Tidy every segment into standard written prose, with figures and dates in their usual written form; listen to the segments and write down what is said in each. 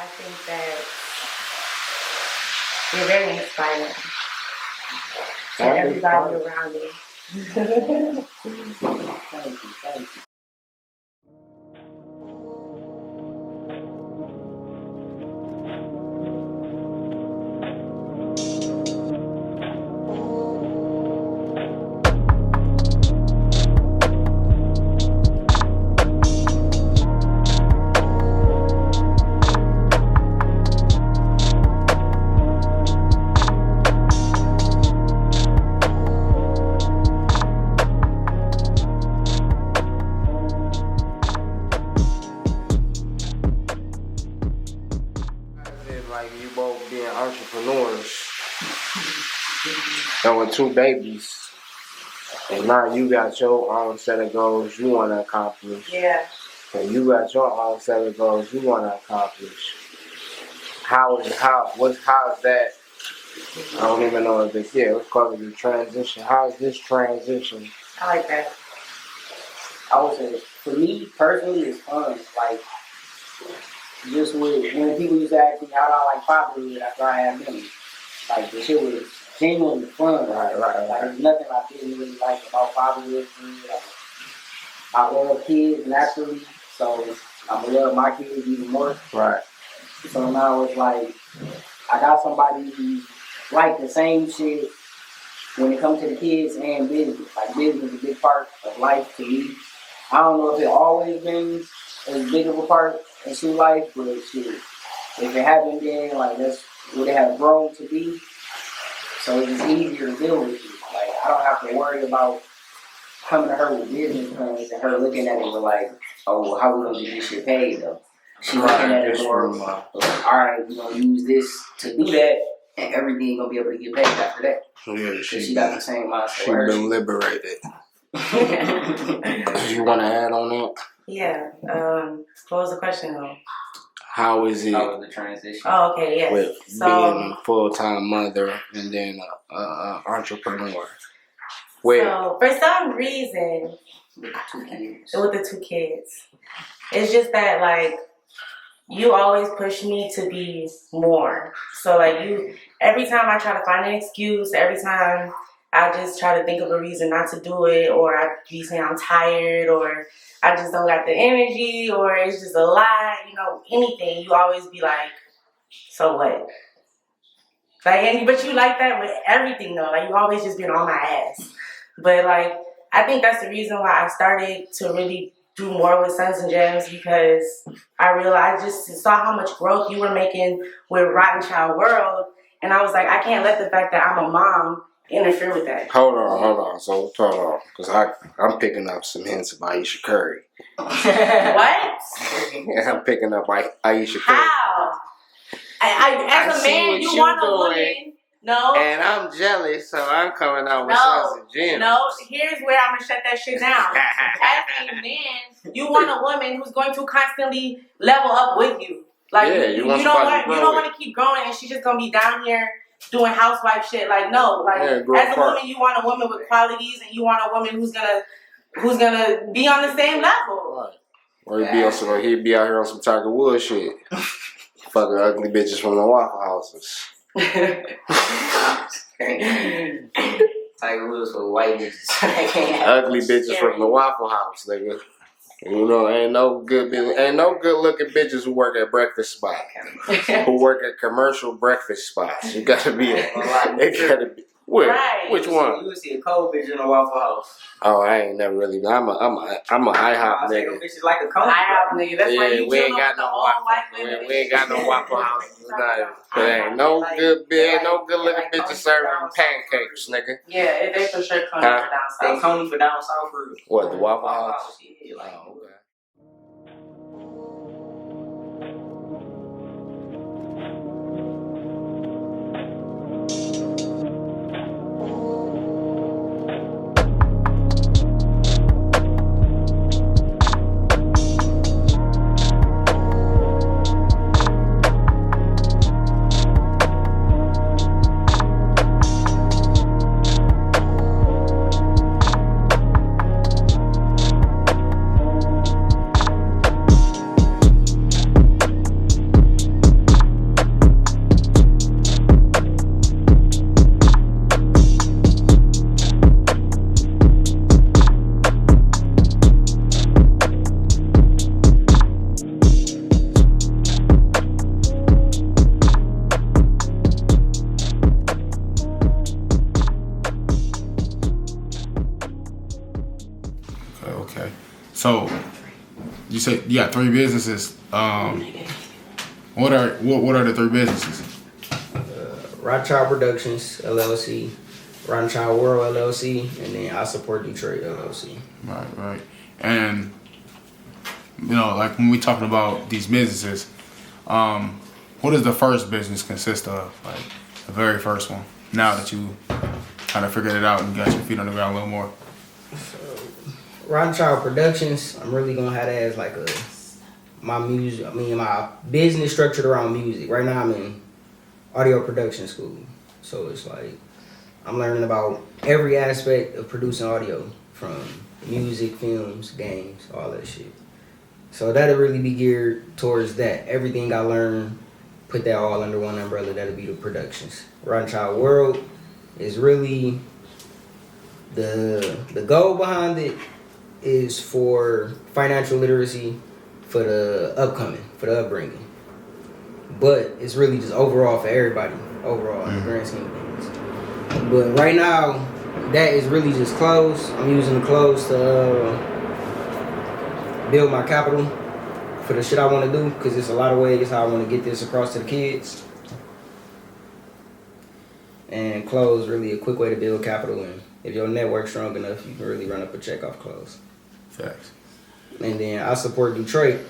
think that you're very inspiring to everybody around you. Thank you. Like you both being entrepreneurs and with 2 babies, and now you got your own set of goals you want to accomplish. Yeah. And you got your own set of goals you want to accomplish. How is that? I don't even know if it's let's call it the transition. How is this transition? I like that. I would say, for me personally, it's fun. Like, just when people used to ask me how do I like fatherhood after I had them, like the shit was genuinely fun. Right. Like there's nothing I didn't really like about fatherhood. Like, I love kids naturally, so I'm gonna love my kids even more. Right. So now it's like I got somebody who like the same shit when it comes to the kids and business. Like business is a big part of life to me. I don't know if it always been as big of a part in school life, but shit, if it hasn't been, like that's what it has grown to be. So it's just easier to deal with it. Like I don't have to worry about coming to her with business plans and her looking at it with like, oh, well, how we gonna get this shit paid though? She looking at it more, all right, we're gonna use this to do that, and everything gonna be able to get paid after that. Yeah, she got the same mindset. She been liberated. You want to add on that? Yeah. What was the question though? How is it? How was the transition? Oh, okay, yes. With being a full-time mother and then an entrepreneur. So for some reason, with the 2 kids, it's just that like you always push me to be more. So like every time I try to find an excuse, every time I just try to think of a reason not to do it, or I be saying I'm tired, or I just don't got the energy, or it's just a lot, anything. You always be like, so what? Like, but you like that with everything though. Like you always just been on my ass. But like, I think that's the reason why I started to really do more with Sons and Gems, because I realized, I just saw how much growth you were making with RottenChild World, and I was like, I can't let the fact that I'm a mom interfere with that. Hold on. So hold on, because I'm picking up some hints of Aisha Curry. What? Yeah, I'm picking up Aisha Curry. How? As a man, you want a woman. No. And I'm jealous, so I'm coming out with Sons and Gems. No, here's where I'm going to shut that shit down. As a man, you want a woman who's going to constantly level up with you. Like, you don't want to keep growing and she's just going to be down here doing housewife shit. Like, no. Like, as a woman, you want a woman with qualities, and you want a woman who's gonna be on the same level. Right. Or he'd be out here on some Tiger Woods shit. Fucking ugly bitches from the Waffle Houses. Tiger Woods with white bitches. Ugly bitches from the Waffle House, nigga. Ain't no good looking bitches who work at breakfast spots. Who work at commercial breakfast spots. You gotta be which one? You would see a cold bitch in a Waffle House. Oh, I ain't never really. I'm a IHOP nigga. Bitch is like a cold IHOP nigga. That's why you we ain't got no Waffle. We ain't got no Waffle Houses. There ain't no good looking bitches serving pancakes, nigga. Yeah, they for sure Coney for down south. They Coney for down south for real. What, the Waffle House? Yeah, like, oh, okay. Okay. So you say you got 3 businesses. What are the 3 businesses? RottenChild Productions LLC, RottenChild World LLC, and then I Support Detroit LLC. Right. And like when we talking about these businesses, what does the first business consist of? Like the very first one. Now that you kind of figured it out and got your feet on the ground a little more. So, RottenChild Productions, I'm really gonna have that as like my business structured around music. Right now I'm in audio production school. So it's like I'm learning about every aspect of producing audio, from music, films, games, all that shit. So that'll really be geared towards that. Everything I learn, put that all under one umbrella. That'll be the productions. RottenChild World is really the goal behind it is for financial literacy for the upbringing. But it's really just overall for everybody, overall in the grand scheme of things. But right now, that is really just clothes. I'm using the clothes to build my capital for the shit I want to do, because there's a lot of ways how I want to get this across to the kids. And clothes really a quick way to build capital, and if your network's strong enough, you can really run up a check off clothes. Facts. And then I Support Detroit.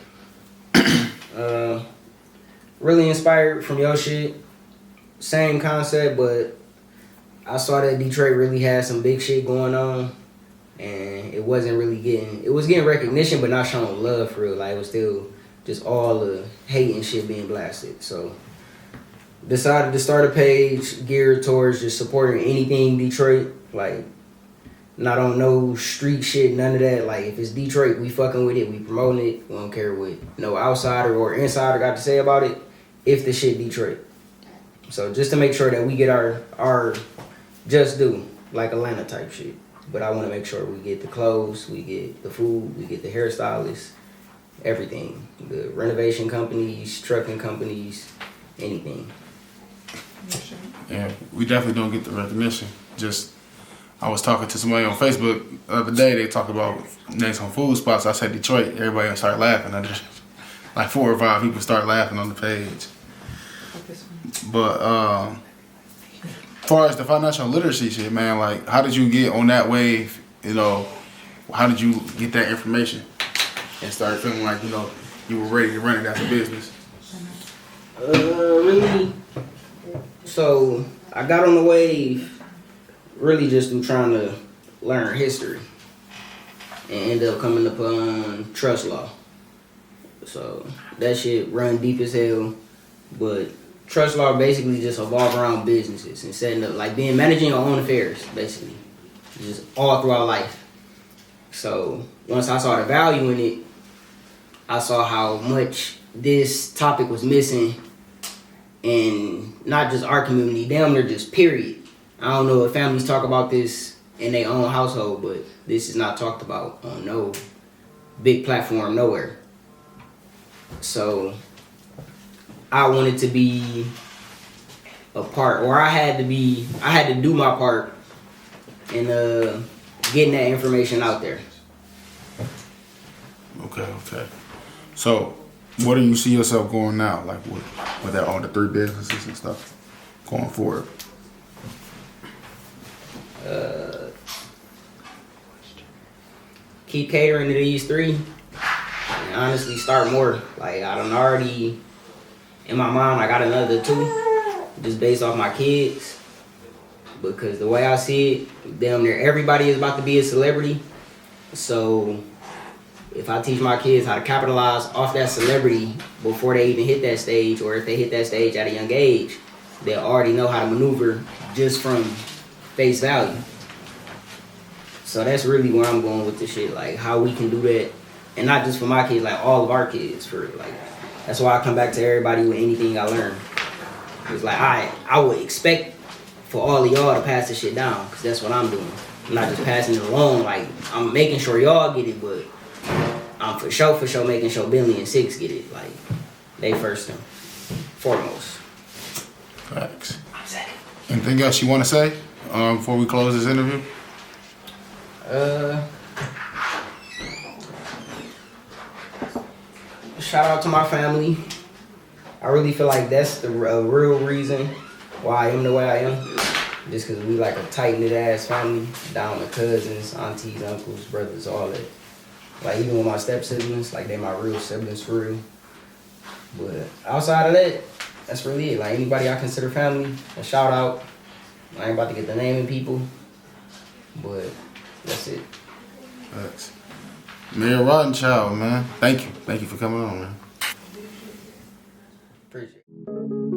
Really inspired from your shit. Same concept, but I saw that Detroit really had some big shit going on, and it was getting recognition, but not showing love for real. Like, it was still just all the hate and shit being blasted. So decided to start a page geared towards just supporting anything Detroit, like not on no street shit, none of that. Like, if it's Detroit, we fucking with it, we promoting it. We don't care what no outsider or insider got to say about it, if the shit Detroit. So just to make sure that we get our just due, like Atlanta type shit. But I want to make sure we get the clothes, we get the food, we get the hairstylists, everything. The renovation companies, trucking companies, anything. Yeah, we definitely don't get the recognition. Just, I was talking to somebody on Facebook the other day. They talked about names on food spots. I said Detroit. Everybody started laughing. Like 4 or 5 people start laughing on the page. But as far as the financial literacy shit, man, like, how did you get on that wave? How did you get that information and start feeling like you were ready to run it as a business? Really. So I got on the wave really just through trying to learn history, and ended up coming upon trust law. So that shit run deep as hell, but trust law basically just evolve around businesses and setting up, like managing your own affairs, basically, just all throughout life. So once I saw the value in it, I saw how much this topic was missing, and not just our community, damn near just period. I don't know if families talk about this in their own household, but this is not talked about on no big platform nowhere. So I wanted to be a part, or I had to do my part in getting that information out there. Okay. So, where do you see yourself going now? Like with that, all the 3 businesses and stuff going forward? Keep catering to these 3, and honestly start more. Like, I done already, in my mind, I got another 2, just based off my kids. Because the way I see it, damn near everybody is about to be a celebrity. So if I teach my kids how to capitalize off that celebrity before they even hit that stage, or if they hit that stage at a young age, they'll already know how to maneuver just from face value. So that's really where I'm going with this shit, like how we can do that, and not just for my kids, like all of our kids. For like, that's why I come back to everybody with anything I learn. It's like I would expect for all of y'all to pass this shit down, because that's what I'm doing. I'm not just passing it along. Like, I'm making sure y'all get it, but I'm for sure making sure Billy and Six get it. Like, they first and foremost. Facts. Anything else you want to say before we close this interview? shout out to my family. I really feel like that's the real reason why I am the way I am. Just because we like a tight-knit ass family, down to cousins, aunties, uncles, brothers, all that. Like even with my step-siblings, like they my real siblings for real. But outside of that, that's really it. Like anybody I consider family, a shout out. I ain't about to get the naming people, but that's it. Thanks. Mayor RottenChild, man. Thank you. Thank you for coming on, man. Appreciate it.